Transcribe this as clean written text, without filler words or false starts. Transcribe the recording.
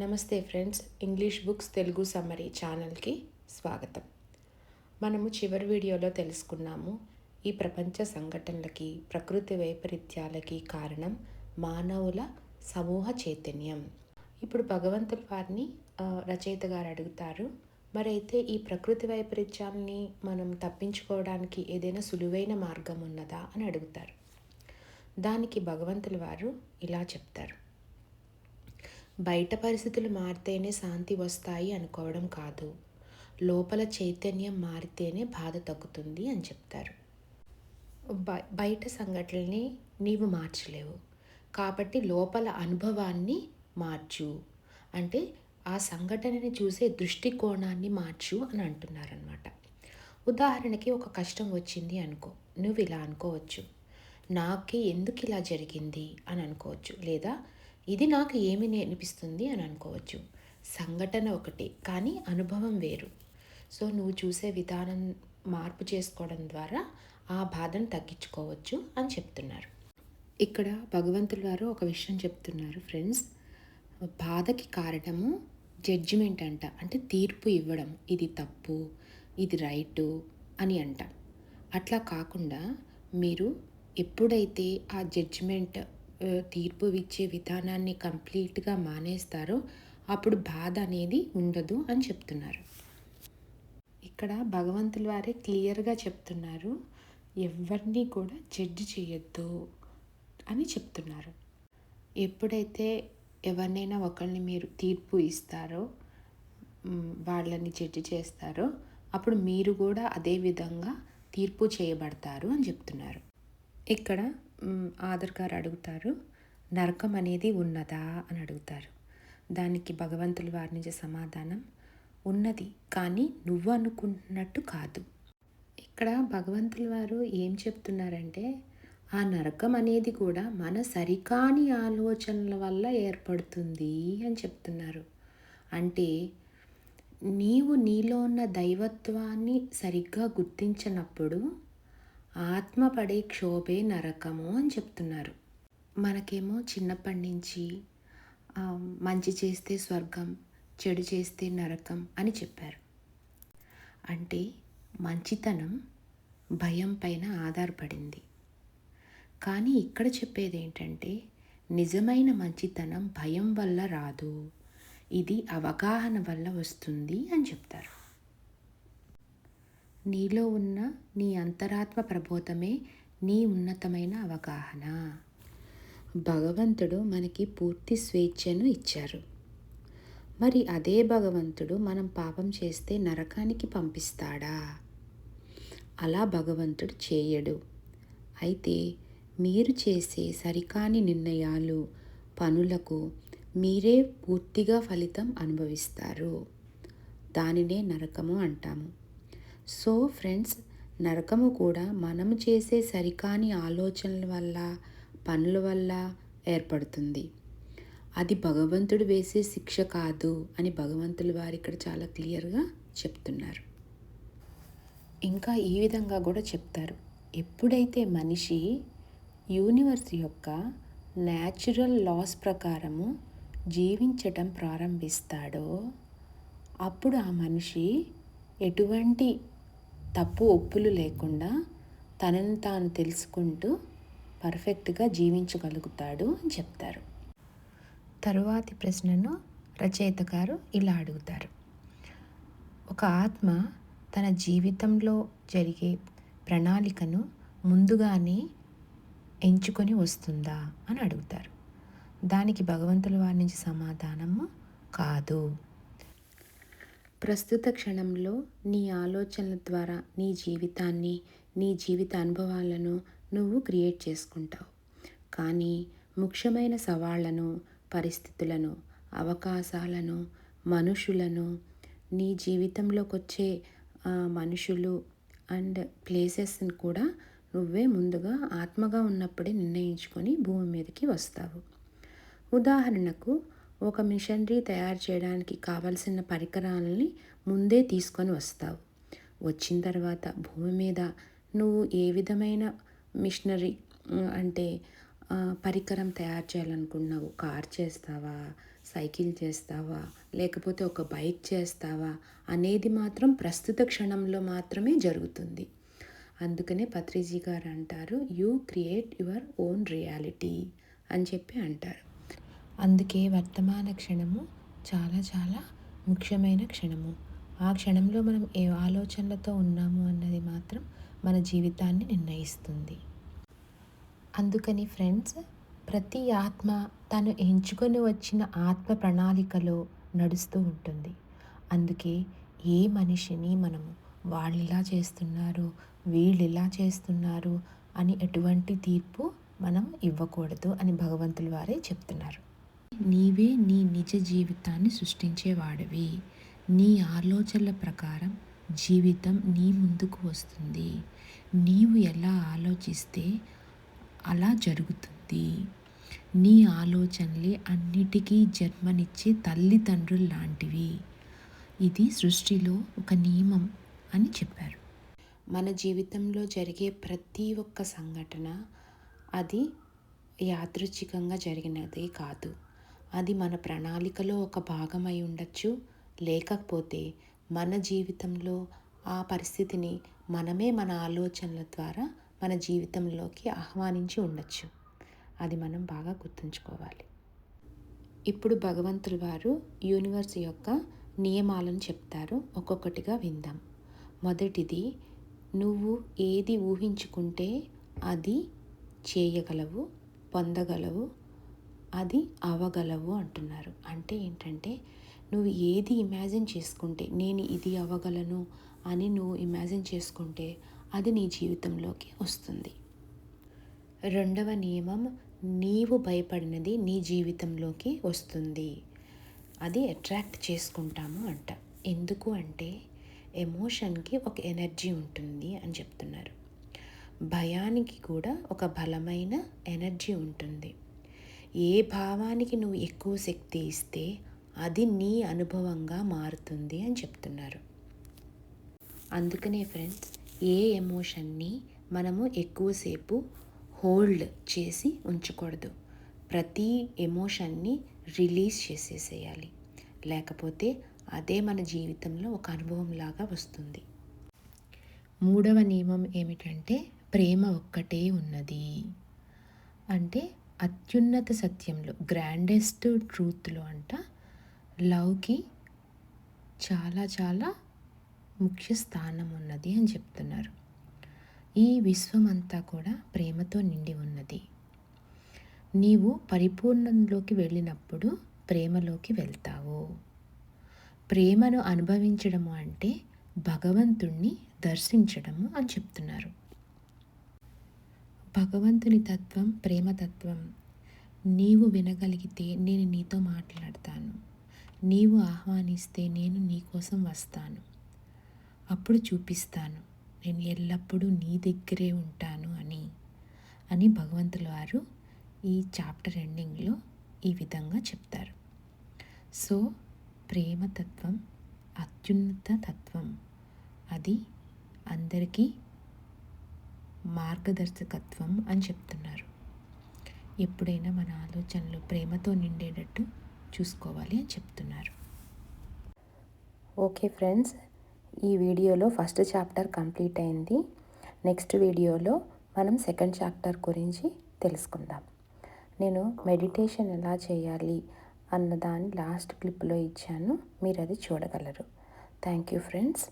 నమస్తే friends, English books Telugu summary ఛానల్కి స్వాగతం. మనము చివరి వీడియోలో తెలుసుకున్నాము, ఈ ప్రపంచ సంఘటనలకి, ప్రకృతి వైపరీత్యాలకి కారణం మానవుల సమూహ చైతన్యం. ఇప్పుడు భగవంతుల వారిని రచయిత గారు అడుగుతారు, మరైతే ఈ ప్రకృతి వైపరీత్యాలని మనం తప్పించుకోవడానికి ఏదైనా సులువైన మార్గం ఉన్నదా అని అడుగుతారు. దానికి భగవంతుల వారు ఇలా చెప్తారు, బయట పరిస్థితులు మారితేనే శాంతి వస్తాయి అనుకోవడం కాదు, లోపల చైతన్యం మారితేనే బాధ తగ్గుతుంది అని చెప్తారు. బయట సంఘటనల్ని నీవు మార్చలేవు, కాబట్టి లోపల అనుభవాన్ని మార్చు, అంటే ఆ సంఘటనని చూసే దృష్టికోణాన్ని మార్చు అని అంటున్నారనమాట. ఉదాహరణకి ఒక కష్టం వచ్చింది అనుకో, నువ్వు ఇలా అనుకోవచ్చు, నాకే ఎందుకు ఇలా జరిగింది అని అనుకోవచ్చు, లేదా ఇది నాకు ఏమి నేర్పిస్తుంది అని అనుకోవచ్చు. సంఘటన ఒకటి, కానీ అనుభవం వేరు. సో నువ్వు చూసే విధానం మార్పు చేసుకోవడం ద్వారా ఆ బాధను తగ్గించుకోవచ్చు అని చెప్తున్నారు. ఇక్కడ భగవంతుల వారు ఒక విషయం చెప్తున్నారు ఫ్రెండ్స్, బాధకి కారణము జడ్జిమెంట్ అంట, అంటే తీర్పు ఇవ్వడం, ఇది తప్పు ఇది రైటు అని అంట. అట్లా కాకుండా మీరు ఎప్పుడైతే ఆ జడ్జిమెంట్ తీర్పు ఇచ్చే విధానాన్ని కంప్లీట్గా మానేస్తారో అప్పుడు బాధ అనేది ఉండదు అని చెప్తున్నారు. ఇక్కడ భగవంతుల వారే క్లియర్గా చెప్తున్నారు, ఎవరిని కూడా జడ్జి చేయొద్దు అని చెప్తున్నారు. ఎప్పుడైతే ఎవరినైనా ఒకరిని మీరు తీర్పు ఇస్తారో, వాళ్ళని జడ్జి చేస్తారో, అప్పుడు మీరు కూడా అదే విధంగా తీర్పు చేయబడతారు అని చెప్తున్నారు. ఇక్కడ ఆదర్ గారు అడుగుతారు, నరకం అనేది ఉన్నదా అని అడుగుతారు. దానికి భగవంతుల వారి నుంచి సమాధానం, ఉన్నది, కానీ నువ్వు అనుకుంటున్నట్టు కాదు. ఇక్కడ భగవంతుల వారు ఏం చెప్తున్నారంటే, ఆ నరకం అనేది కూడా మన సరికాని ఆలోచనల వల్ల ఏర్పడుతుంది అని చెప్తున్నారు. అంటే నీవు నీలో ఉన్న దైవత్వాన్ని సరిగ్గా గుర్తించినప్పుడు ఆత్మ పడే క్షోభే నరకము అని చెప్తున్నారు. మనకేమో చిన్నప్పటి నుంచి మంచి చేస్తే స్వర్గం, చెడు చేస్తే నరకం అని చెప్పారు. అంటే మంచితనం భయం పైన ఆధారపడింది. కానీ ఇక్కడ చెప్పేది ఏంటంటే, నిజమైన మంచితనం భయం వల్ల రాదు, ఇది అవగాహన వల్ల వస్తుంది అని చెప్తారు. నీలో ఉన్న నీ అంతరాత్మ ప్రబోధమే నీ ఉన్నతమైన అవగాహన. భగవంతుడు మనకి పూర్తి స్వేచ్ఛను ఇచ్చారు. మరి అదే భగవంతుడు మనం పాపం చేస్తే నరకానికి పంపిస్తాడా? అలా భగవంతుడు చేయడు. అయితే మీరు చేసే సరికాని నిర్ణయాలు, పనులకు మీరే పూర్తిగా ఫలితం అనుభవిస్తారు. దానినే నరకము అంటాము. సో ఫ్రెండ్స్, నరకము కూడా మనము చేసే సరికాని ఆలోచనల వల్ల, పనుల వల్ల ఏర్పడుతుంది. అది భగవంతుడు వేసే శిక్ష కాదు అని భగవంతుల వారు ఇక్కడ చాలా క్లియర్గా చెప్తున్నారు. ఇంకా ఈ విధంగా కూడా చెప్తారు, ఎప్పుడైతే మనిషి యూనివర్స్ యొక్క న్యాచురల్ లాస్ ప్రకారము జీవించటం ప్రారంభిస్తాడో అప్పుడు ఆ మనిషి ఎటువంటి తప్పు ఒప్పులు లేకుండా తనను తాను తెలుసుకుంటూ పర్ఫెక్ట్గా జీవించగలుగుతాడు అని చెప్తారు. తరువాతి ప్రశ్నను రచయిత గారు ఇలా అడుగుతారు, ఒక ఆత్మ తన జీవితంలో జరిగే ప్రణాళికను ముందుగానే ఎంచుకొని వస్తుందా అని అడుగుతారు. దానికి భగవంతుల వారి నుంచి సమాధానము, కాదు. ప్రస్తుత క్షణంలో నీ ఆలోచనల ద్వారా నీ జీవితాన్ని, నీ జీవిత అనుభవాలను నువ్వు క్రియేట్ చేసుకుంటావు. కానీ ముఖ్యమైన సవాళ్లను, పరిస్థితులను, అవకాశాలను, మనుషులను, నీ జీవితంలోకి వచ్చే మనుషులు అండ్ ప్లేసెస్ని కూడా నువ్వే ముందుగా ఆత్మగా ఉన్నప్పుడే నిర్ణయించుకొని భూమి మీదకి వస్తావు. ఉదాహరణకు, ఒక మిషనరీ తయారు చేయడానికి కావలసిన పరికరాలని ముందే తీసుకొని వస్తావు. వచ్చిన తర్వాత భూమి మీద నువ్వు ఏ విధమైన మిషనరీ అంటే పరికరం తయారు చేయాలనుకున్నావు, కార్ చేస్తావా, సైకిల్ చేస్తావా లేకపోతే ఒక బైక్ చేస్తావా అనేది మాత్రం ప్రస్తుత క్షణంలో మాత్రమే జరుగుతుంది. అందుకనే పత్రిజీ గారు అంటారు, you create your own reality అని చెప్పి అంటారు. అందుకే వర్తమాన క్షణము చాలా చాలా ముఖ్యమైన క్షణము. ఆ క్షణంలో మనం ఏ ఆలోచనలతో ఉన్నాము అన్నది మాత్రం మన జీవితాన్ని నిర్ణయిస్తుంది. అందుకని ఫ్రెండ్స్, ప్రతి ఆత్మ తను ఎంచుకొని వచ్చిన ఆత్మ ప్రణాళికలో నడుస్తూ ఉంటుంది. అందుకే ఏ మనిషిని మనము వాళ్ళు ఇలా చేస్తున్నారు, వీళ్ళు ఇలా చేస్తున్నారు అని ఎటువంటి తీర్పు మనం ఇవ్వకూడదు అని భగవంతుల వారే చెప్తున్నారు. నీవే నీ నిజ జీవితాన్ని సృష్టించేవాడివి. నీ ఆలోచనల ప్రకారం జీవితం నీ ముందుకు వస్తుంది. నీవు ఎలా ఆలోచిస్తే అలా జరుగుతుంది. నీ ఆలోచనలే అన్నిటికీ జన్మనిచ్చే తల్లిదండ్రులు లాంటివి. ఇది సృష్టిలో ఒక నియమం అని చెప్పారు. మన జీవితంలో జరిగే ప్రతి ఒక్క సంఘటన అది యాదృచ్ఛికంగా జరిగినది కాదు. అది మన ప్రణాళికలో ఒక భాగమై ఉండొచ్చు, లేకపోతే మన జీవితంలో ఆ పరిస్థితిని మనమే మన ఆలోచనల ద్వారా మన జీవితంలోకి ఆహ్వానించి ఉండొచ్చు. అది మనం బాగా గుర్తుంచుకోవాలి. ఇప్పుడు భగవంతుల వారు యూనివర్స్ యొక్క నియమాలను చెప్తారు. ఒక్కొక్కటిగా విందాం. మొదటిది, నువ్వు ఏది ఊహించుకుంటే అది చేయగలవు, పొందగలవు, అది అవ్వగలవు అంటున్నారు. అంటే ఏంటంటే, నువ్వు ఏది ఇమాజిన్ చేసుకుంటే, నేను ఇది అవ్వగలను అని నువ్వు ఇమాజిన్ చేసుకుంటే అది నీ జీవితంలోకి వస్తుంది. రెండవ నియమం, నీవు భయపడినది నీ జీవితంలోకి వస్తుంది. అది అట్రాక్ట్ చేసుకుంటాము అంట. ఎందుకు అంటే ఎమోషన్కి ఒక ఎనర్జీ ఉంటుంది అని చెప్తున్నారు. భయానికి కూడా ఒక బలమైన ఎనర్జీ ఉంటుంది. ఏ భావానికి నువ్వు ఎక్కువ శక్తి ఇస్తే అది నీ అనుభవంగా మారుతుంది అని చెప్తున్నారు. అందుకనే ఫ్రెండ్స్, ఏ ఎమోషన్ని మనము ఎక్కువసేపు హోల్డ్ చేసి ఉంచకూడదు. ప్రతి ఎమోషన్ని రిలీజ్ చేసేసేయాలి. లేకపోతే అదే మన జీవితంలో ఒక అనుభవంలాగా వస్తుంది. మూడవ నియమం ఏమిటంటే, ప్రేమ ఒక్కటే ఉన్నది. అంటే అత్యున్నత సత్యంలో, గ్రాండెస్ట్ ట్రూత్లో అంట లవ్కి చాలా చాలా ముఖ్య స్థానం ఉన్నది అని చెప్తున్నారు. ఈ విశ్వం అంతా కూడా ప్రేమతో నిండి ఉన్నది. నీవు పరిపూర్ణంలోకి వెళ్ళినప్పుడు ప్రేమలోకి వెళ్తావు. ప్రేమను అనుభవించడము అంటే భగవంతుణ్ణి దర్శించడము అని చెప్తున్నారు. భగవంతుని తత్వం ప్రేమతత్వం. నీవు వినగలిగితే నేను నీతో మాట్లాడతాను, నీవు ఆహ్వానిస్తే నేను నీ కోసం వస్తాను, అప్పుడు చూపిస్తాను నేను ఎల్లప్పుడూ నీ దగ్గరే ఉంటాను అని భగవంతుల వారు ఈ చాప్టర్ ఎండింగ్లో ఈ విధంగా చెప్తారు. సో ప్రేమతత్వం అత్యున్నత తత్వం. అది అందరికీ మార్గదర్శకత్వం అని చెప్తున్నారు. ఎప్పుడైనా మన ఆలోచనలు ప్రేమతో నిండేటట్టు చూసుకోవాలి అని చెప్తున్నారు. ఓకే ఫ్రెండ్స్, ఈ వీడియోలో ఫస్ట్ చాప్టర్ కంప్లీట్ అయింది. నెక్స్ట్ వీడియోలో మనం సెకండ్ చాప్టర్ గురించి తెలుసుకుందాం. నేను మెడిటేషన్ ఎలా చేయాలి అన్నదాన్ని లాస్ట్ క్లిప్లో ఇచ్చాను, మీరు అది చూడగలరు. Thank you friends.